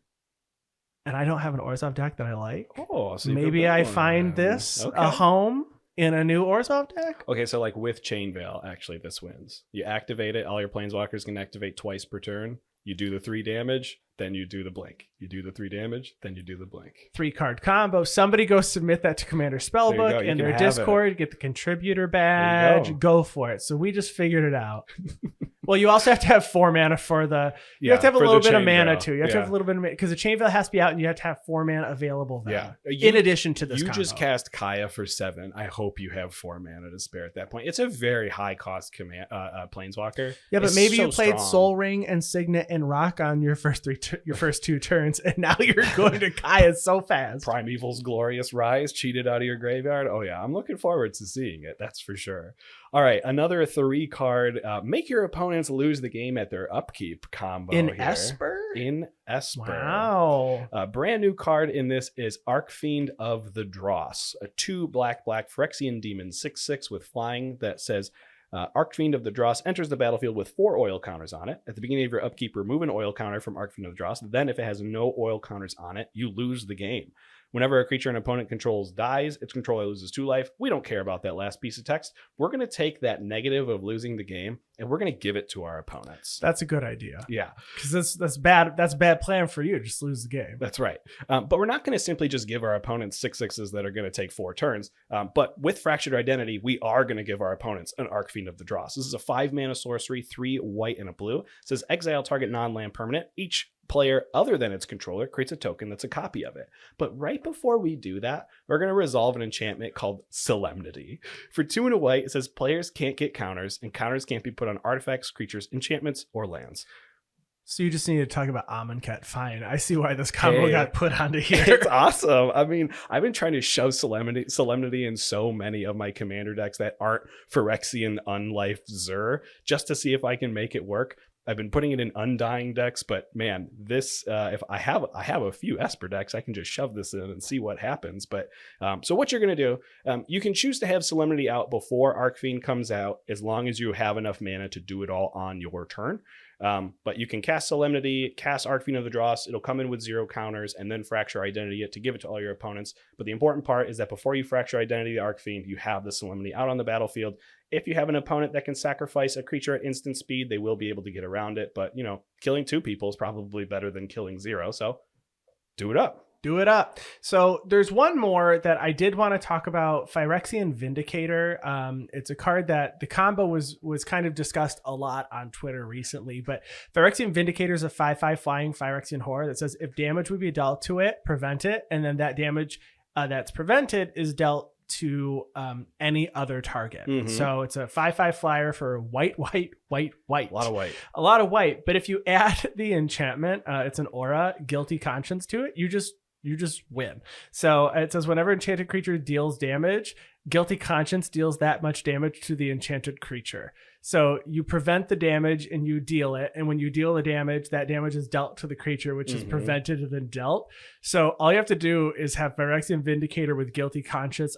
And I don't have an Orzhov deck that I like. Oh, so maybe I find this a home in a new Orzhov deck. Okay, so like with Chain Veil, actually this wins. You activate it, all your Planeswalkers can activate twice per turn. You do the 3 damage, then you do the blink. You do the 3 damage, then you do the blink. 3-card combo. Somebody go submit that to Commander Spellbook in their Discord. Get the contributor badge. Go for it. So we just figured it out. Well, you also have to have 4 mana for the. You have to have a little bit of mana too. You have to have a little bit of mana because the Chain Veil has to be out, and you have to have 4 mana available. Then, in addition to this, you just cast Kaya for 7. I hope you have 4 mana to spare at that point. It's a very high cost Planeswalker. Yeah, but maybe you played Soul Ring and Signet and Rock on your first 2 turns, and now you're going to Kaya so fast. Primeval's Glorious Rise cheated out of your graveyard. Oh yeah, I'm looking forward to seeing it. That's for sure. All right, another 3-card. Make your opponents lose the game at their upkeep combo. In Esper? In Esper. Wow. A brand new card in this is Archfiend of the Dross, a 2 black Phyrexian demon 6/6 with flying that says Archfiend of the Dross enters the battlefield with 4 oil counters on it. At the beginning of your upkeep, remove an oil counter from Archfiend of the Dross. Then, if it has no oil counters on it, you lose the game. Whenever a creature an opponent controls dies, its controller loses 2 life. We don't care about that last piece of text. We're going to take that negative of losing the game, and we're going to give it to our opponents. That's a good idea. Yeah. Because that's bad. That's a bad plan for you. Just lose the game. That's right. But we're not going to simply just give our opponents 6/6s that are going to take 4 turns. But with Fractured Identity, we are going to give our opponents an Archfiend of the Dross. This is a 5-mana sorcery, 3 white and a blue. It says exile target non-land permanent. Each player other than its controller creates a token that's a copy of it. But right before we do that, we're going to resolve an enchantment called Solemnity. For 2 and a white, it says players can't get counters, and counters can't be put on artifacts, creatures, enchantments, or lands. So you just need to talk about Amonkhet. Fine. I see why this combo got put onto here. It's awesome. I mean, I've been trying to shove Solemnity in so many of my commander decks that aren't Phyrexian Unlife Zur just to see if I can make it work. I've been putting it in Undying decks, but man, this if I have a few Esper decks, I can just shove this in and see what happens. But so what you're going to do, you can choose to have Solemnity out before Archfiend comes out, as long as you have enough mana to do it all on your turn. But you can cast Solemnity, cast Archfiend of the Dross. It'll come in with 0 counters, and then Fracture Identity it to give it to all your opponents. But the important part is that before you Fracture Identity the Archfiend, you have the Solemnity out on the battlefield. If you have an opponent that can sacrifice a creature at instant speed, they will be able to get around it. But, killing 2 people is probably better than killing 0. So do it up. Do it up. So there's one more that I did want to talk about, Phyrexian Vindicator. It's a card that the combo was kind of discussed a lot on Twitter recently, but Phyrexian Vindicator is a 5/5 flying Phyrexian horror that says if damage would be dealt to it, prevent it, and then that damage that's prevented is dealt to any other target. So it's a 5/5 flyer for white. A lot of white. But if you add the enchantment, it's an aura, Guilty Conscience to it, you just win. So it says whenever enchanted creature deals damage, Guilty Conscience deals that much damage to the enchanted creature. So you prevent the damage and you deal it. And when you deal the damage, that damage is dealt to the creature, which is prevented and then dealt. So all you have to do is have Phyrexian Vindicator with Guilty Conscience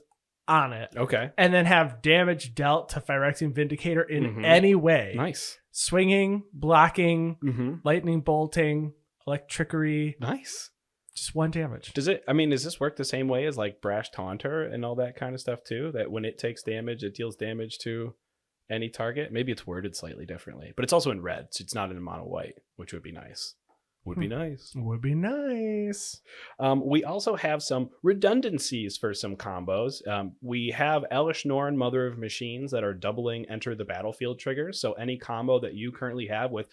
on it. Okay. And then have damage dealt to Phyrexian Vindicator in any way. Nice. Swinging, blocking, lightning bolting, electrickery. Nice. Just 1 damage. Does this work the same way as like Brash Taunter and all that kind of stuff too? That when it takes damage, it deals damage to any target? Maybe it's worded slightly differently, but it's also in red, so it's not in mono white, which would be nice. Would be nice. We also have some redundancies for some combos. We have Elish Norn, Mother of Machines, that are doubling enter the battlefield triggers. So any combo that you currently have with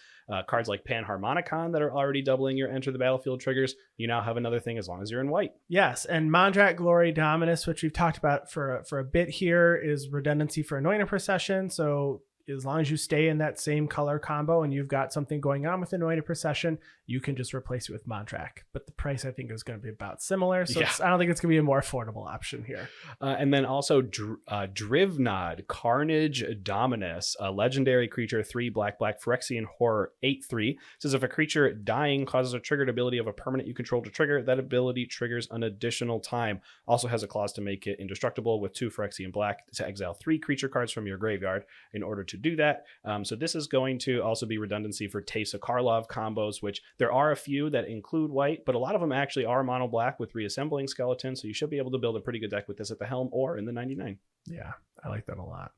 cards like Panharmonicon that are already doubling your enter the battlefield triggers, you now have another thing as long as you're in white. Yes, and Mondrak Glory Dominus, which we've talked about for a bit here, is redundancy for Anointed Procession. So as long as you stay in that same color combo and you've got something going on with Anointed Procession, you can just replace it with Mondrak. But the price, I think, is going to be about similar. So I don't think it's going to be a more affordable option here. And then also Drivnod, Carnage Dominus, a legendary creature, 3 black Phyrexian horror, 8/3. Says if a creature dying causes a triggered ability of a permanent you control to trigger, that ability triggers an additional time. Also has a clause to make it indestructible with 2 Phyrexian black to exile 3 creature cards from your graveyard in order to do that. So this is going to also be redundancy for Teysa Karlov combos, which there are a few that include white, but a lot of them actually are mono black with reassembling skeletons. So you should be able to build a pretty good deck with this at the helm or in the 99. Yeah, I like that a lot.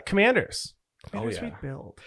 Commanders. Commanders we build.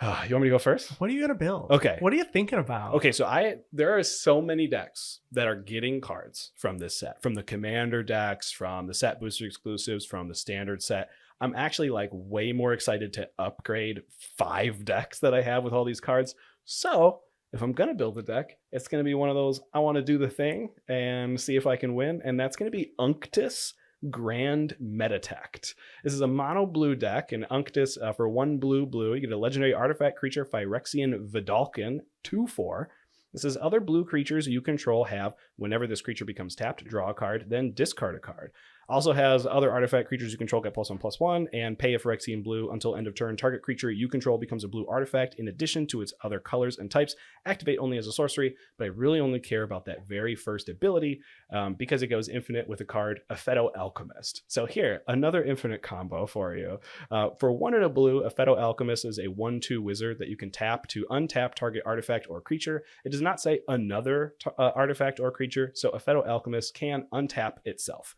You want me to go first? What are you going to build? Okay. What are you thinking about? Okay, so there are so many decks that are getting cards from this set, from the Commander decks, from the set booster exclusives, from the standard set. I'm actually like way more excited to upgrade 5 decks that I have with all these cards. So if I'm going to build a deck, it's going to be one of those, I want to do the thing and see if I can win. And that's going to be Unctus Grand Metatact. This is a mono blue deck, and Unctus for 1 blue, you get a legendary artifact creature, Phyrexian Vidalkin, 2/4. This is other blue creatures you control have, whenever this creature becomes tapped, draw a card, then discard a card. Also has other artifact creatures you control get +1/+1 and pay a Phyrexian blue until end of turn. Target creature you control becomes a blue artifact in addition to its other colors and types. Activate only as a sorcery, but I really only care about that very first ability because it goes infinite with a card, Apheto Alchemist. So here, another infinite combo for you. For 1 and a blue, Apheto Alchemist is a 1/2 wizard that you can tap to untap target artifact or creature. It does not say another artifact or creature, so Apheto Alchemist can untap itself.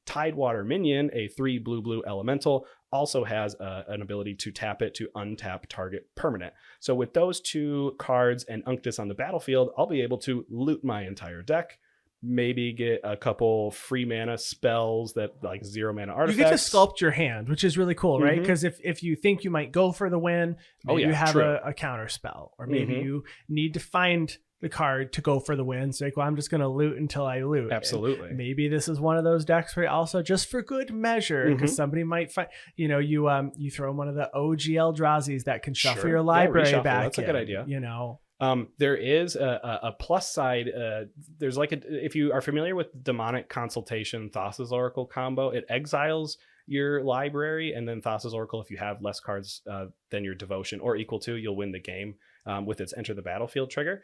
Tidewater Minion, a 3 blue elemental, also has an ability to tap it to untap target permanent. So with those 2 cards and Unctus on the battlefield, I'll be able to loot my entire deck, maybe get a couple free mana spells that like 0 mana artifacts. You get to sculpt your hand, which is really cool, right? Because if you think you might go for the win, maybe you have a counter spell, or maybe you need to find the card to go for the win. So like, well, I'm just going to loot until I loot. Absolutely. And maybe this is one of those decks where also just for good measure, because somebody might find, you throw in one of the OG Eldrazi's that can shuffle your library back. That's a good idea. There is a plus side. There's like if you are familiar with Demonic Consultation Thassa's Oracle combo, it exiles your library, and then Thassa's Oracle, if you have less cards than your devotion or equal to, you'll win the game with its enter the battlefield trigger.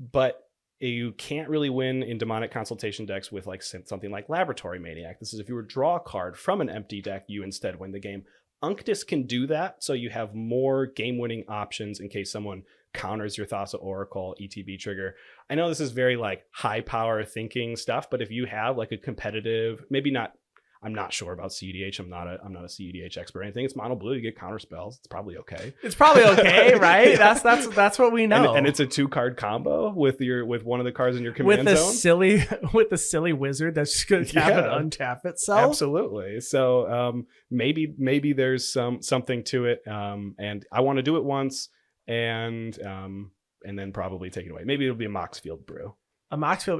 But you can't really win in Demonic Consultation decks with like something like Laboratory Maniac. This is if you were to draw a card from an empty deck, you instead win the game. Unctus can do that, so you have more game-winning options in case someone counters your Thassa Oracle ETB trigger. I know this is very like high power thinking stuff, but if you have like a competitive, maybe not, I'm not sure about CEDH. I'm not a CEDH expert or anything. It's mono blue. You get counter spells. It's probably okay. It's probably okay, right? That's what we know. And it's a 2-card combo with one of the cards in your command zone. With the silly wizard that's just going to tap and untap itself. Absolutely. So maybe there's something to it. And I want to do it once and then probably take it away. Maybe it'll be a Moxfield brew.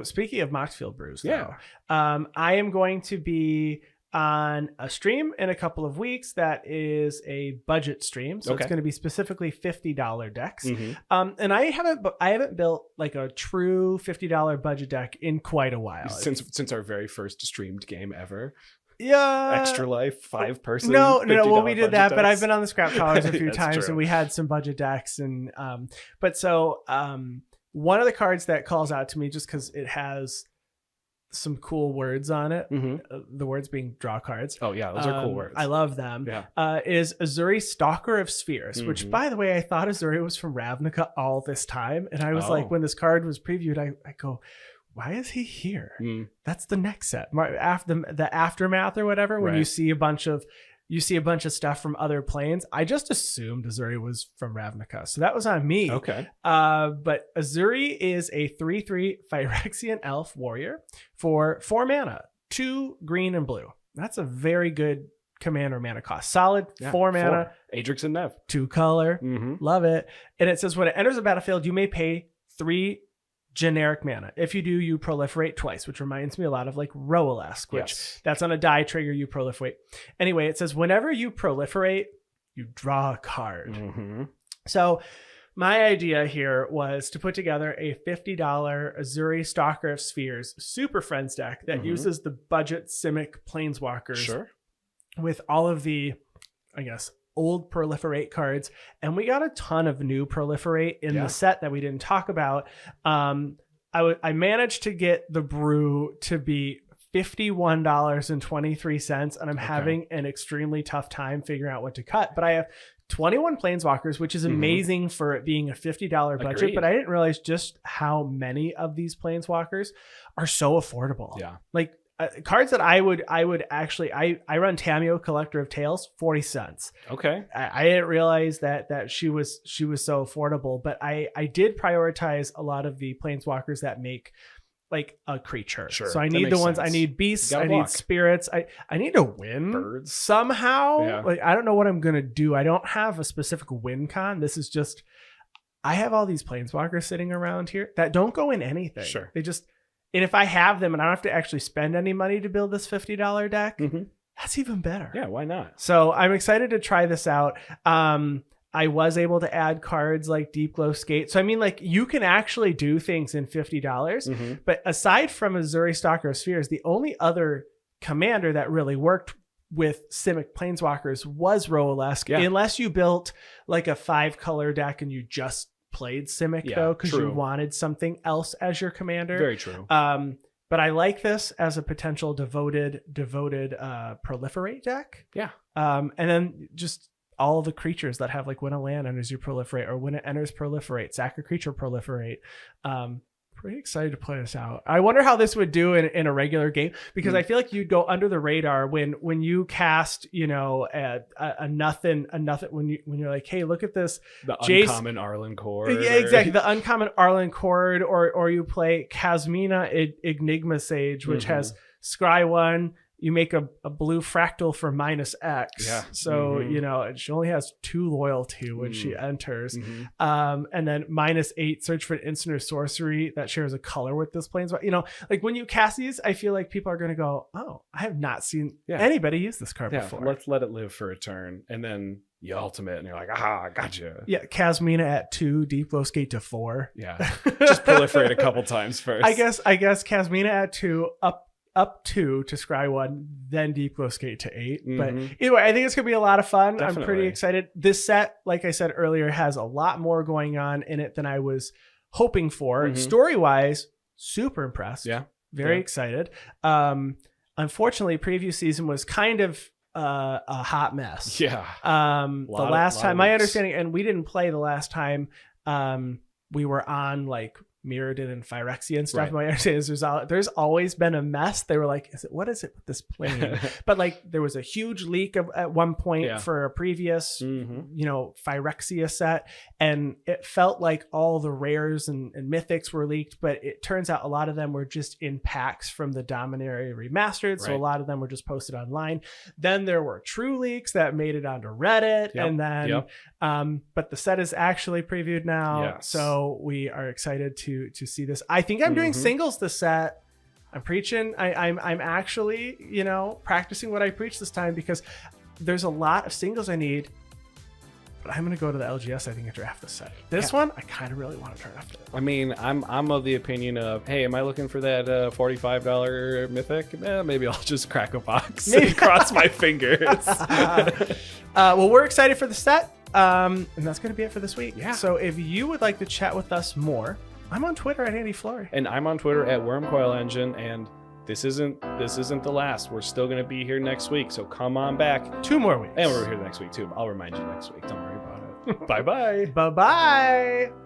Speaking of Moxfield brews, though, I am going to be on a stream in a couple of weeks that is a budget stream, so it's going to be specifically $50 decks. And I haven't built like a true $50 budget deck in quite a while since our very first streamed game ever. Yeah, Extra Life 5-person. No. Well, we did that, decks. but I've been on the Scrap Collars a few times, true. and we had some budget decks, and one of the cards that calls out to me just because it has some cool words on it, the words being draw cards. Oh yeah, those are cool words. I love them. Yeah. Is Azuri, Stalker of Spheres, which, by the way, I thought Azuri was from Ravnica all this time, and I was like, when this card was previewed, I go, why is he here? That's the next set. After the Aftermath or whatever, when you see a bunch of stuff from other planes. I just assumed Azuri was from Ravnica, so that was on me. Okay. But Azuri is a 3/3 Phyrexian elf warrior for 4 mana, 2 green and blue. That's a very good commander mana cost. Solid 4 mana. 4. Adrix and Nev. 2 color. Love it. And it says when it enters the battlefield, you may pay 3 generic mana. If you do, you proliferate twice, which reminds me a lot of like Roalesque, which that's on a die trigger, you proliferate. Anyway, it says whenever you proliferate, you draw a card. So my idea here was to put together a $50 Azuri Stalker of Spheres Super Friends deck that uses the budget Simic Planeswalkers with all of the, I guess, old proliferate cards, and we got a ton of new proliferate in the set that we didn't talk about. I managed to get the brew to be $51.23, and I'm having an extremely tough time figuring out what to cut, but I have 21 planeswalkers, which is amazing for it being a $50 budget. Agreed. But I didn't realize just how many of these planeswalkers are so affordable. Like cards that I would actually, I run Tameo, Collector of Tales, 40 cents. Okay. I didn't realize that she was so affordable, but I did prioritize a lot of the planeswalkers that make like a creature. So I need the ones, I need beasts, I need spirits. I need to win birds somehow. Like, I don't know what I'm going to do. I don't have a specific win con. This is just, I have all these planeswalkers sitting around here that don't go in anything. They just, and if I have them and I don't have to actually spend any money to build this $50 deck, that's even better. Yeah, why not? So I'm excited to try this out. I was able to add cards like Deep Glow Skate. So I mean, like, you can actually do things in $50. But aside from Azuri Stalker of Spheres, the only other commander that really worked with Simic Planeswalkers was Roalesque, unless you built like a 5-color deck and you just played Simic though, because you wanted something else as your commander. Very true. But I like this as a potential devoted proliferate deck. And then just all the creatures that have like when a land enters you proliferate, or when it enters proliferate, sack a creature proliferate. Pretty excited to play this out. I wonder how this would do in a regular game, because I feel like you'd go under the radar when you cast, you know, a nothing when you're like, hey, look at this, the uncommon Arlen Cord. Yeah, exactly, the uncommon Arlen Cord, or you play Kasmina Enigma Sage, which has Scry 1. You make a blue fractal for -X. So, you know, she only has 2 loyalty when she enters. And then -8, search for an instant or sorcery that shares a color with this planeswalker. You know, like when you cast these, I feel like people are going to go, oh, I have not seen anybody use this card before. Let's let it live for a turn. And then you ultimate and you're like, aha, gotcha. Yeah, Kasmina at 2, Deep Glow Skate to 4. Yeah, just proliferate a couple times first. I guess Kasmina at 2, up 2 to Scry 1, then Deep Glow Skate to 8. But anyway, I think it's going to be a lot of fun. Definitely. I'm pretty excited. This set, like I said earlier, has a lot more going on in it than I was hoping for. Story-wise, super impressed. Very excited. Unfortunately, preview season was kind of a hot mess. The last time, my understanding, and we didn't play the last time we were on like mirrored it in Phyrexia and stuff. Right. My understanding is there's always been a mess. They were like, what is it with this plane? But like there was a huge leak at one point for a previous, Phyrexia set. And it felt like all the rares and mythics were leaked, but it turns out a lot of them were just in packs from the Dominaria Remastered. So a lot of them were just posted online. Then there were true leaks that made it onto Reddit. And then, but the set is actually previewed now. Yes. So we are excited to see this. I think I'm doing singles this set. I'm preaching. I'm actually, practicing what I preach this time because there's a lot of singles I need. But I'm going to go to the LGS, I think, and draft this set. This one, I kind of really want to draft it. I mean, I'm of the opinion of, hey, am I looking for that $45 mythic? Maybe I'll just crack a box and cross my fingers. Well, we're excited for the set. And that's going to be it for this week. Yeah. So if you would like to chat with us more, I'm on Twitter at Andy Flory. And I'm on Twitter at WormCoilEngine. And this isn't the last. We're still going to be here next week. So come on back. 2 more weeks. And we're here next week, too. I'll remind you next week. Don't worry about it. Bye-bye. Bye-bye.